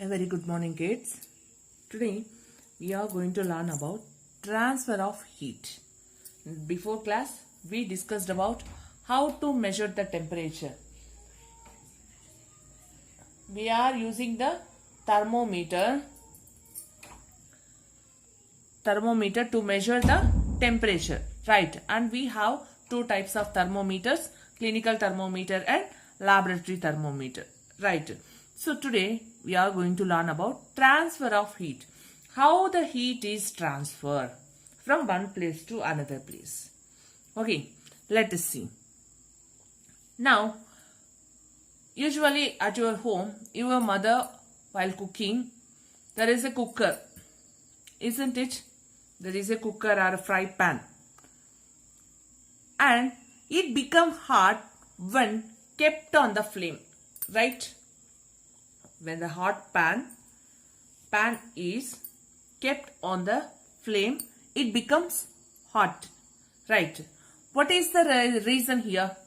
A very good morning, kids. Today we are going to learn about transfer of heat. Before class we discussed about how to measure the temperature. We are using the thermometer to measure the temperature, right? And we have two types of thermometers, clinical thermometer and laboratory thermometer, right? So today we are going to learn about transfer of heat. How the heat is transferred from one place to another place. Okay, let us see. Now, usually at your home, your mother while cooking, there is a cooker, isn't it? There is a cooker or a fry pan. And it becomes hot when kept on the flame, right? When the hot pan is kept on the flame, it becomes hot, right? What is the reason here?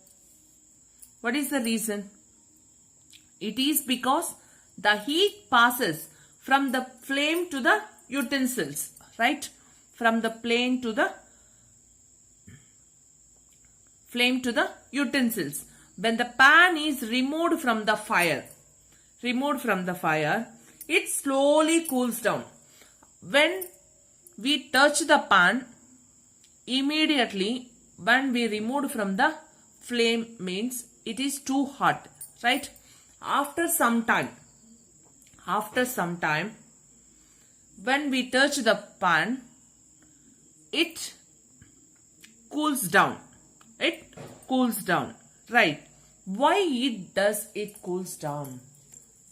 What is the reason? It is because the heat passes from the flame to the utensils, right? From the flame to the utensils. When the pan is removed from the fire, it slowly cools down. When we touch the pan, immediately when we removed from the flame means it is too hot, right? After some time, when we touch the pan, it cools down. Right? Why does it cools down?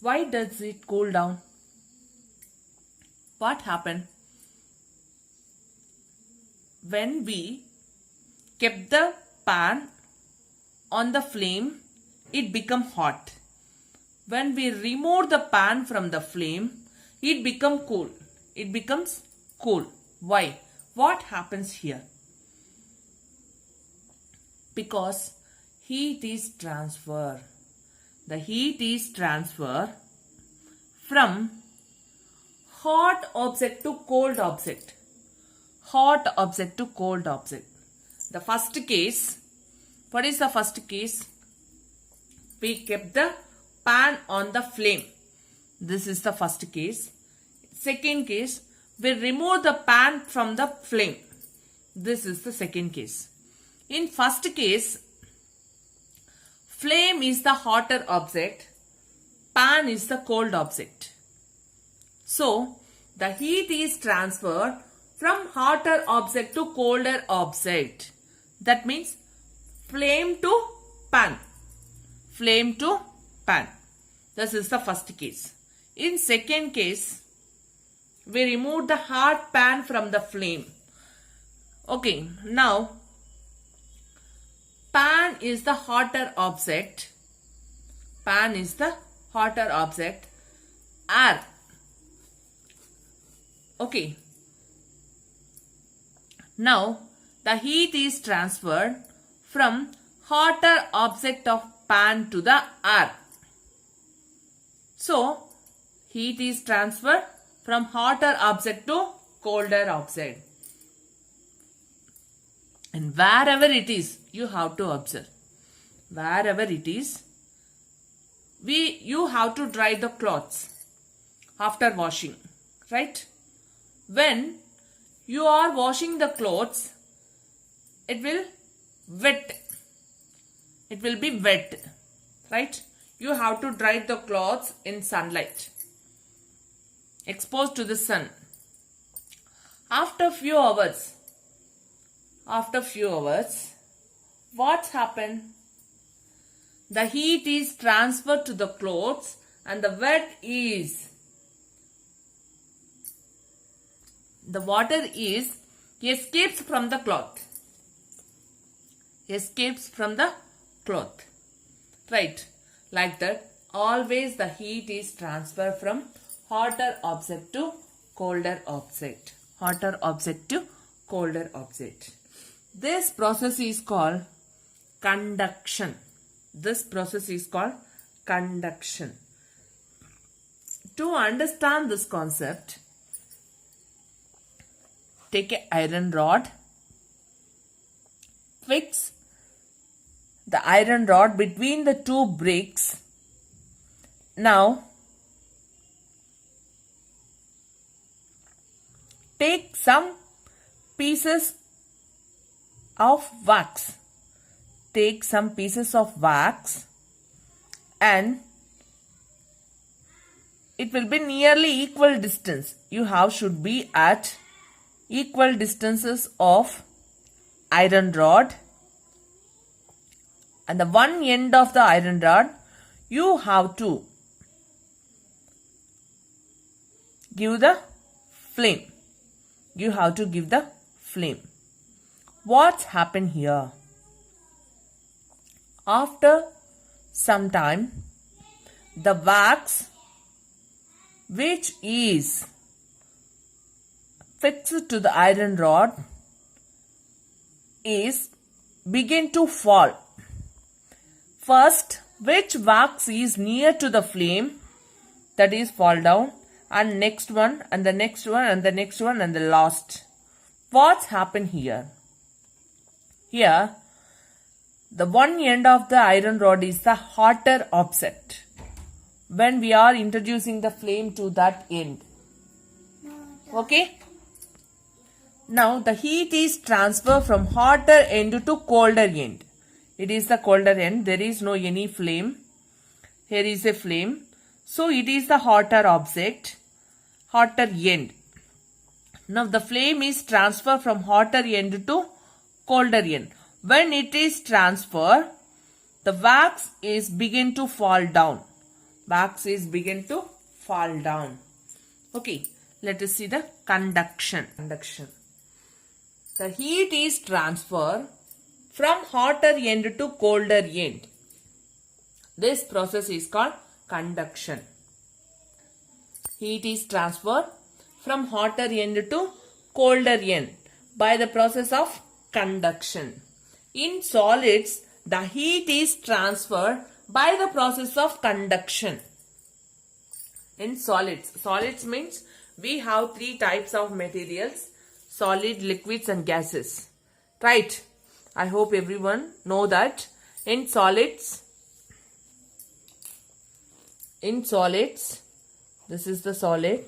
Why does it cool down? What happened? When we kept the pan on the flame, it become hot. When we remove the pan from the flame, it become cool. It becomes cool. Why? What happens here? Because heat is transferred. The heat is transferred from hot object to cold object. Hot object to cold object. The first case, what is the first case? We kept the pan on the flame. This is the first case. Second case, we remove the pan from the flame. This is the second case. In first case, flame is the hotter object, pan is the cold object. So, the heat is transferred from hotter object to colder object. That means flame to pan. Flame to pan. This is the first case. In second case, we remove the hot pan from the flame. Okay, now pan is the hotter object. Pan is the hotter object. Air. Okay. Now the heat is transferred from hotter object of pan to the air. So heat is transferred from hotter object to colder object. And wherever it is, you have to observe. Wherever it is, you have to dry the clothes after washing, right? When you are washing the clothes, it will wet. It will be wet, right? You have to dry the clothes in sunlight, exposed to the sun. After few hours, what's happened? The heat is transferred to the clothes and the water escapes from the cloth. Right? Like that, always the heat is transferred from hotter object to colder object. This process is called conduction. To understand this concept, take an iron rod, fix the iron rod between the two bricks. Now, take some pieces of wax. Take some pieces of wax and it will be nearly equal distance. You should be at equal distances of iron rod, and the one end of the iron rod you have to give the flame. You have to give the flame. What's happened here? After some time, the wax which is fixed to the iron rod is begin to fall. First, which wax is near to the flame, that is fall down, and next one and the next one and the next one and the last. What's happened here? Here, the one end of the iron rod is the hotter object when we are introducing the flame to that end. Okay? Now the heat is transferred from hotter end to colder end. It is the colder end. There is no any flame. Here is a flame. So it is the hotter object, hotter end. Now the flame is transferred from hotter end to colder end. When it is transferred, the wax is begin to fall down. Wax is begin to fall down. Okay, let us see the conduction. The heat is transferred from hotter end to colder end. This process is called conduction. Heat is transferred from hotter end to colder end by the process of conduction. In solids, the heat is transferred by the process of conduction. In solids means we have three types of materials: solid, liquids and gases. Right? I hope everyone know that. In solids, this is the solid.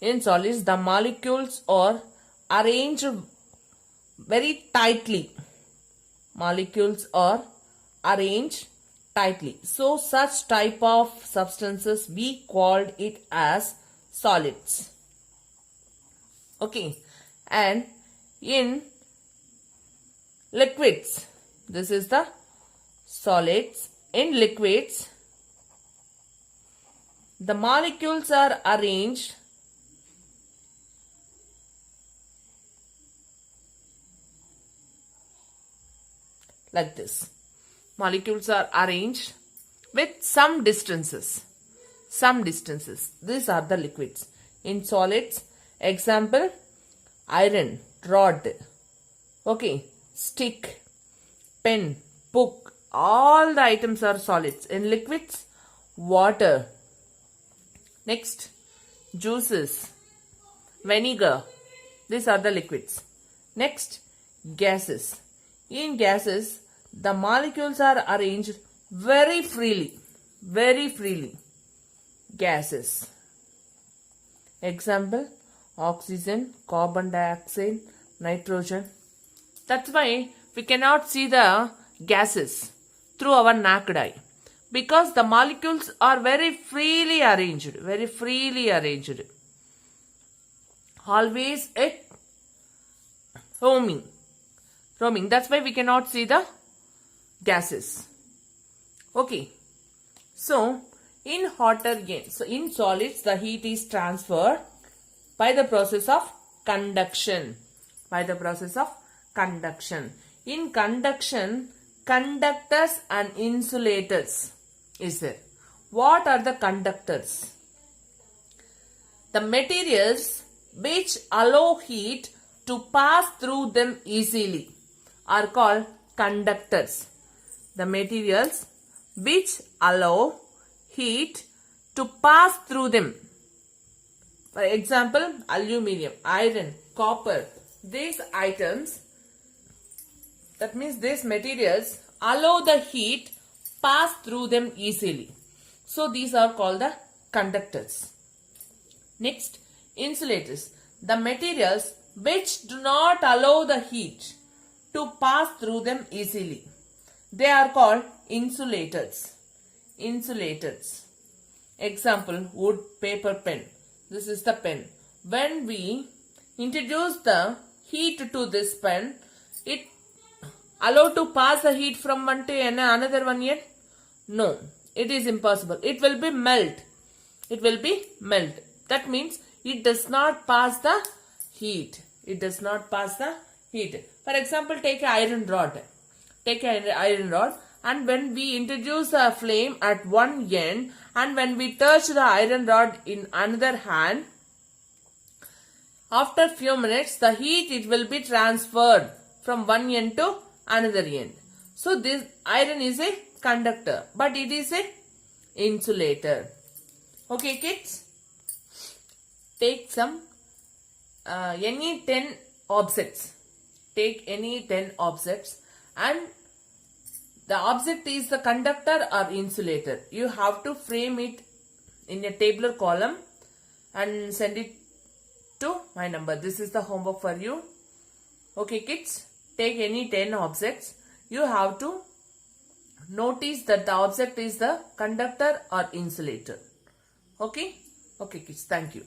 In solids, the molecules are arranged very tightly. Molecules are arranged tightly. So such type of substances we called it as solids. Okay. And in liquids, this is the solids. In liquids, the molecules are arranged like this. Molecules are arranged with some distances. These are the liquids. In solids, example, iron, rod, okay, stick, pen, book, all the items are solids. In liquids, water, next, juices, vinegar, these are the liquids. Next, gases. In gases, the molecules are arranged very freely. Gases. Example, oxygen, carbon dioxide, nitrogen. That's why we cannot see the gases through our naked eye, because the molecules are very freely arranged. Always at roaming. That's why we cannot see the gases. Okay. So, in solids, the heat is transferred by the process of conduction. In conduction, conductors and insulators is there. What are the conductors? The materials which allow heat to pass through them easily are called conductors. The materials which allow heat to pass through them For example, aluminium, iron, copper. These items, that means these materials, allow the heat pass through them easily. So these are called the conductors. Next, insulators. The materials which do not allow the heat to pass through them easily. They are called insulators. Insulators. Example, wood, paper, pen. This is the pen. When we introduce the heat to this pen, it allow to pass the heat from one to another one yet? No, it is impossible. It will be melt. It will be melt. That means it does not pass the heat. It does not pass the heat. For example, take an iron rod. Take an iron rod, and when we introduce a flame at one end and when we touch the iron rod in another hand, after few minutes the heat it will be transferred from one end to another end. So this iron is a conductor, but it is a insulator. Okay kids, take some any 10 objects. Take any 10 objects and the object is the conductor or insulator. You have to frame it in a tabular column and send it to my number. This is the homework for you. Okay kids, take any 10 objects. You have to notice that the object is the conductor or insulator. Okay? Okay kids, thank you.